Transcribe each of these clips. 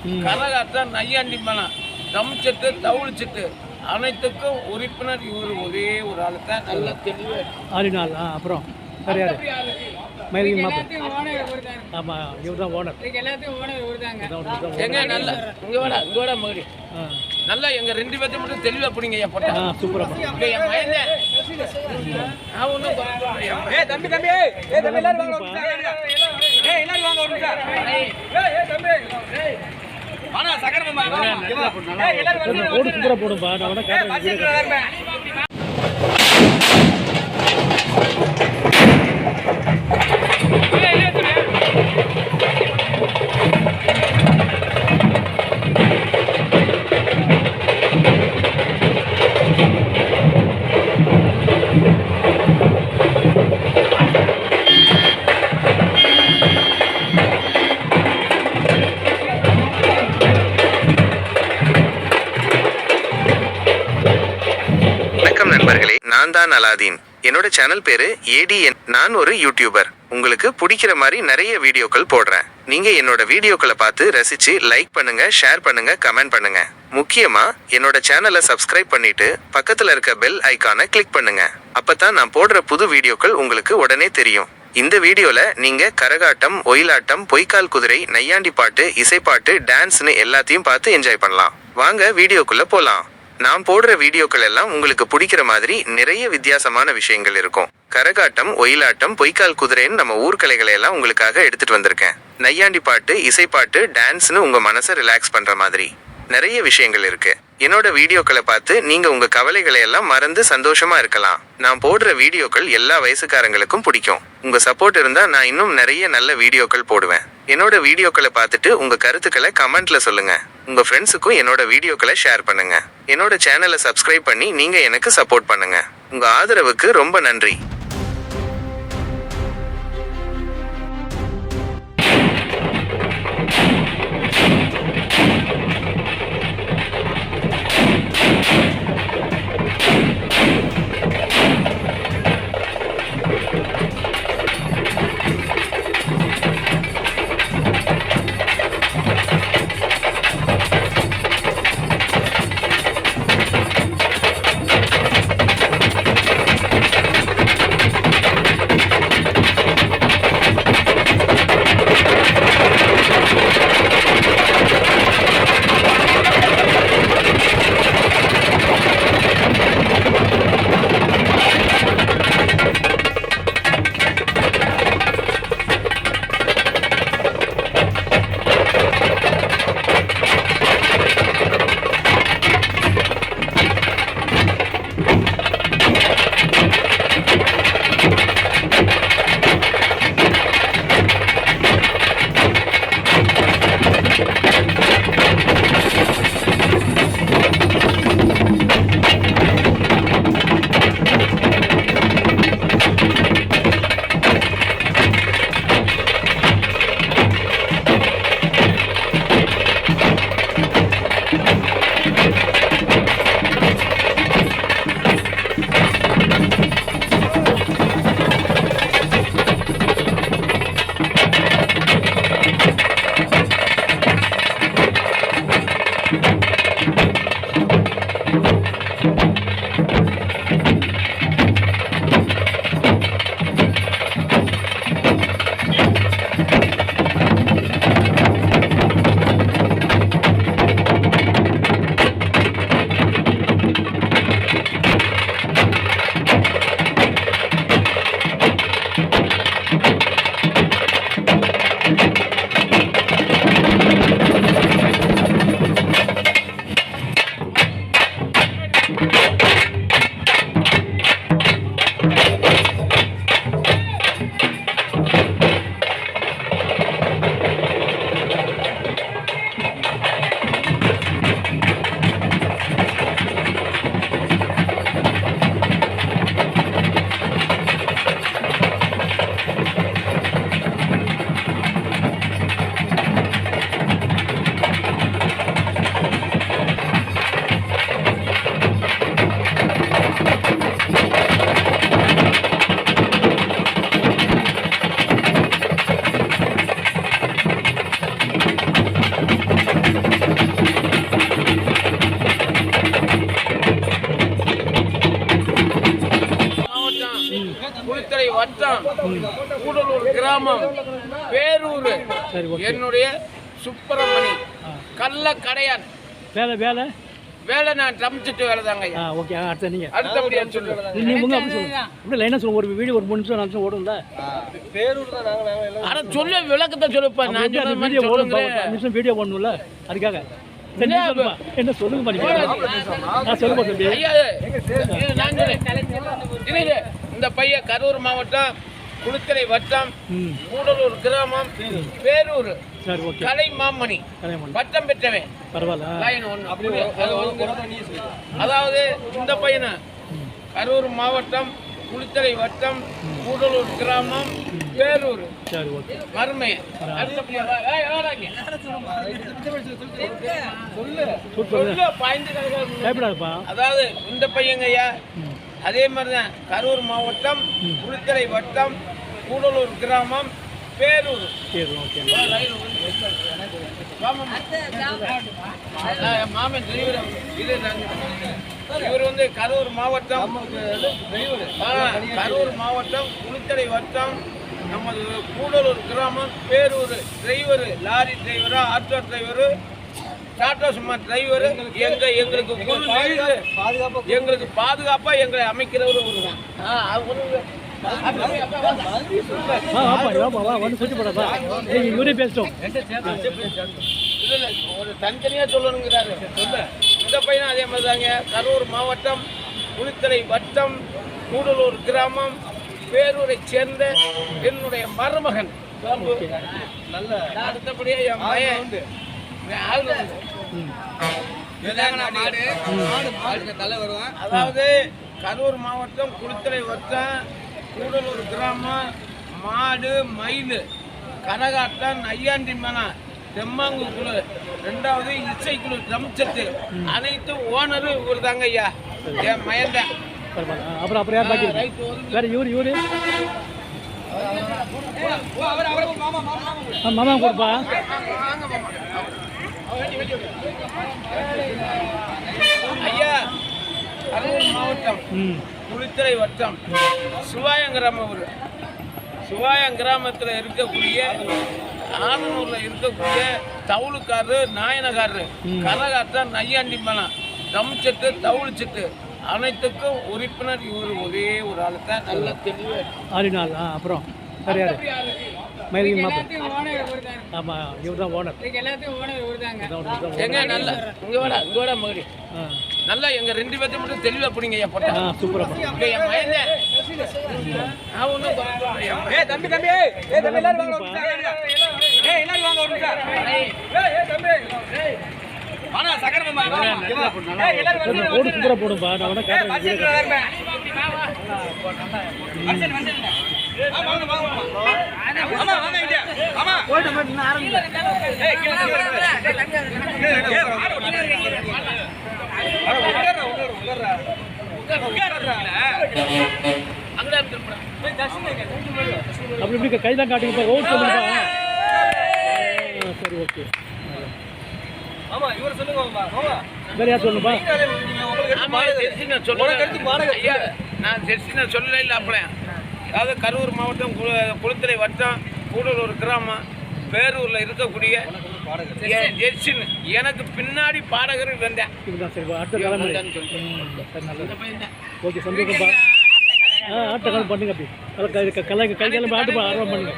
கரகாட்டம், நையாண்டி மனம், டம் செட்டு, தவுள் செட்டு அனைத்துக்கும் உறுப்பினர் இவர் ஒரே ஒரு ஆளு தான். நல்ல தெளிவாக ஆளினால். அப்புறம் வேறு யார்? மயிலிங்க மாப்பிள்ளை. ஆமாம், இவர் தான் ஓனர். எங்க நல்ல இங்கோட மகடி நல்லா எங்க 2 பேர்த்தையும் மட்டும் தெளிவா பிடிங்க ஐயா போட்டா. சூப்பராக. என் மயன் நான் ஒன்றும் தம்பி தம்பி எல்லாரும் வாங்க ஒரு சூப்பராக போடும்பா. நான் வேணா கேட்டேன். நண்பர்களே, நான் தான் அலாதீன். என்னோட சேனல் பேரு ADN. நான் ஒரு யூடியூபர். உங்களுக்கு பிடிக்கிற மாதிரி நிறைய வீடியோக்கள் போடுறேன். நீங்க என்னோட வீடியோக்களை பார்த்து ரசிச்சு லைக் பண்ணுங்க, ஷேர் பண்ணுங்க, கமெண்ட் பண்ணுங்க. முக்கியமா என்னோட சேனலை சப்ஸ்கிரைப் பண்ணிட்டு பக்கத்துல இருக்க பெல் ஐகானை கிளிக் பண்ணுங்க. அப்பதான் நான் போடுற புது வீடியோக்கள் உங்களுக்கு உடனே தெரியும். இந்த வீடியோல நீங்க கரகாட்டம், ஒயிலாட்டம், பொய்க்கால் குதிரை, நையாண்டி பாட்டு, இசைப்பாட்டு, டான்ஸ்னு எல்லாத்தையும் பார்த்து என்ஜாய் பண்ணலாம். வாங்க வீடியோக்குள்ள போலாம். நான் போடுற வீடியோக்கள் எல்லாம் உங்களுக்கு பிடிக்கிற மாதிரி நிறைய வித்தியாசமான விஷயங்கள் இருக்கும். கரகாட்டம், ஒயிலாட்டம், பொய்க்கால் குதிரைன்னு நம்ம ஊர்கலைகளை எல்லாம் உங்களுக்காக எடுத்துட்டு வந்திருக்கேன். நையாண்டி பாட்டு, இசைப்பாட்டு, டான்ஸ்னு உங்க மனசை ரிலாக்ஸ் பண்ற மாதிரி நிறைய விஷயங்கள் இருக்கு. என்னோட வீடியோக்களை பார்த்து நீங்க உங்க கவலைகளை எல்லாம் மறந்து சந்தோஷமா இருக்கலாம். நான் போடுற வீடியோக்கள் எல்லா வயசுக்காரங்களுக்கும் பிடிக்கும். உங்க சப்போர்ட் இருந்தா நான் இன்னும் நிறைய நல்ல வீடியோக்கள் போடுவேன். என்னோட வீடியோக்களை பார்த்துட்டு உங்க கருத்துக்களை கமெண்ட்ல சொல்லுங்க. உங்க ஃப்ரெண்ட்ஸுக்கும் என்னோட வீடியோக்களை ஷேர் பண்ணுங்க. என்னோட சேனலை சப்ஸ்கிரைப் பண்ணி நீங்க எனக்கு சப்போர்ட் பண்ணுங்க. உங்க ஆதரவுக்கு ரொம்ப நன்றி. பேரூர் சரி ஓகே. என்னுடைய சுப்பிரமணி ஆ. கள்ள கடையான் வேலை வேலை வேலை நான் ட்ரம் செட்டு வேலை தாங்க ஐயா. ஓகே அடுத்த நீங்கள் அடுத்தபடியா சொல்லு நீங்கள் அப்படி சொல்லுங்க அப்படியே லைனாக சொல்லுங்க ஒரு வீடியோ ஒரு 3 நிமிஷம் 4 நிமிஷம் ஓடும்ல ஆனா சொல்ல விளக்கத்தை சொல்லுப்பா நான் அந்த சொன்ன மாதிரி வீடியோ ஓடும் சொல்லுங்களேன். 5 நிமிஷம் வீடியோ ஓடணும்ல அதுக்காக சரி நீ சொல்லுப்பா என்ன சொல்லுங்க பண்ணி சொல்லுப்பா தம்பி ஐயா இது நான் சொல்றேன். இது இந்த பையன் கரூர் மாவட்டம் குளித்தலை வட்டம் ம் கூடலூர் கிராமம் பேரூர் சரி ஓகே கலை மாமணி கல்யாணம் பட்டம் பெற்றவன் பரவாயில்ல லைன் ஒன்று அது ஒழுங்கு. அதாவது இந்த பையனை கரூர் மாவட்டம் குளித்தலை வட்டம் கூடலூர் கிராமம் பேரூர் சரி ஓகே மருமை அடுத்தபடியா சூப்பர் பாய்ந்து கிடக்காது. பயப்படாதுப்பா அதாவது இந்த பையங்க ஐயா ம் அதே மாதிரி தான் கரூர் மாவட்டம் குளித்தலை வட்டம் கூடலூர் கிராமம் பேரூர் சரி ஓகே மாமன் டிரைவர் இது இவர் வந்து கரூர் மாவட்டம் கரூர் மாவட்டம் குளித்தலை வட்டம் நமது கூடலூர் கிராமம் பேரூர் டிரைவர் லாரி டிரைவரா ஆட்டோ டிரைவரு டாடா சும்மா டிரைவர் எங்களுக்கு குரு leader. எங்களுக்கு பாதுகாப்பா எங்களை அமைக்கிறவர் ஒருதான் வா வந்து சுற்றி போடப்பா இவரே பேசிட்டோம் இதுல ஒரு தனித்தனியா சொல்லணுங்கிறாரு இந்த பையனும் அதே மாதிரி தாங்க கரூர் மாவட்டம் குளித்தலை வட்டம் கூடலூர் கிராமம் பேரூரை சேர்ந்த என்னுடைய மருமகன் நல்ல அடுத்தபடியா என் பையன் அதாவது கரூர் மாவட்டம் குளித்தலை வட்டம் கூடலூர் கிராமம் மாடு மயில் கரகாட்டம் நையாண்டி மனா தெம்மாங்கு குழு 2வது இசைக்குழு ட்ரம் செட்டு அனைத்து ஓனரு இவர் தாங்க ஐயா என் மயந்தேன் அப்புறம் யார் பாக்கி வேற இவரு மாமா கொடுப்பா ஐயா கரூர் மாவட்டம் ம் குளித்தலை வட்டம் சிவாயம் கிராமம் ஊர் சிவாயம் கிராமத்தில் இருக்கக்கூடிய ஆனூரில் இருக்கக்கூடிய தவுளுக்காரரு நாயனக்காரரு கரகாட்டம் நையாண்டி மனம் ட்ரம் செட்டு தவுள் செட்டு அனைத்துக்கும் உறுப்பினர் இவர் ஒரே ஒரு ஆளு தான் நல்ல தெளிவு ஆறினால் அப்புறம் வேறு யார் மயிலின் மாப்பிள்ளை ஆமாம் இவர் தான் ஓனர் எங்க நல்ல இங்க வாடா மகடி நல்லா எங்க 2 பேர்த்தையும் மட்டும் தெளிவா பிடிங்க ஐயா போட்டா சூப்பராக இங்க என் மயனே நான் ஒன்றும் தம்பி எல்லாரும் வாங்க எல்லாரும் வாங்க ஒரு போடு சூப்பராக போடும்பா நான் வேணா கேட்டேன் அப்படி இப்படி கைதான் காட்டுங்கப்பா ரோட் சொல்லுங்கப்பா சரி ஓகே ஆமா இவர் சொல்லுங்க வேற யார் சொல்லுங்கப்பா நான் ஜெர்சினா சொல்லல இல்லை அப்படியே அதாவது கரூர் மாவட்டம் குளித்தலை வட்டம் கூடலூர் கிராமம் பேரூரில் இருக்கக்கூடிய ஜெர்சின் எனக்கு பின்னாடி பாடகர் வந்தேன் இதுதான் சரி அடுத்த தலைமுறை சரி நல்லது ஓகே சந்தோஷம்ப்பா ஆட்ட காலம் பண்ணுங்க அப்படி கைகாலம் ஆட்டு ஆர்வம் பண்ணுங்க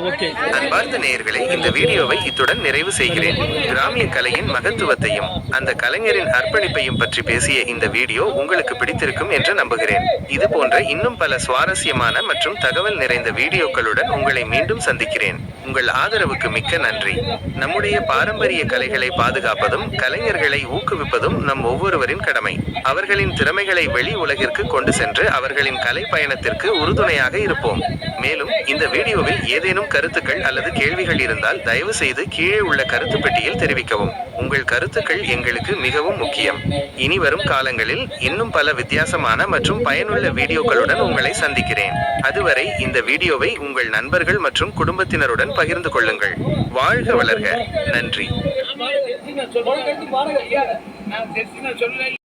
ஓகே அன்பார்ந்த நேயர்களே இந்த வீடியோவை இத்துடன் நிறைவு செய்கிறேன். கிராமிய கலையின் மகத்துவத்தையும் அந்த கலைஞரின் அர்ப்பணிப்பையும் பற்றி பேசிய இந்த வீடியோ உங்களுக்கு பிடித்திருக்கும் என்று நம்புகிறேன். இது போன்ற இன்னும் பல சுவாரஸ்யமான மற்றும் தகவல் நிறைந்த வீடியோக்களுடன் உங்களை மீண்டும் சந்திக்கிறேன். உங்கள் ஆதரவுக்கு மிக்க நன்றி. நம்முடைய பாரம்பரிய கலைகளை பாதுகாப்பதும் கலைஞர்களை ஊக்குவிப்பதும் நம் ஒவ்வொருவரின் கடமை. அவர்களின் திறமைகளை வெளி உலகிற்கு கொண்டு சென்று அவர்களின் கலை பயணத்திற்கு உறுதுணையாக இருப்போம். மேலும் இந்த வீடியோவில் ஏதேனும் கருத்துக்கள் அல்லது கேள்விகள் இருந்தால் தயவு செய்து கீழே உள்ள கருத்து பெட்டியில் தெரிவிக்கவும். உங்கள் கருத்துக்கள் எங்களுக்கு மிகவும் முக்கியம். இனி வரும் காலங்களில் இன்னும் பல வித்தியாசமான மற்றும் பயனுள்ள வீடியோக்களுடன் உங்களை சந்திக்கிறேன். அதுவரை இந்த வீடியோவை உங்கள் நண்பர்கள் மற்றும் குடும்பத்தினருடன் பகிர்ந்து கொள்ளுங்கள். வாழ்க வளர்க. நன்றி. நான்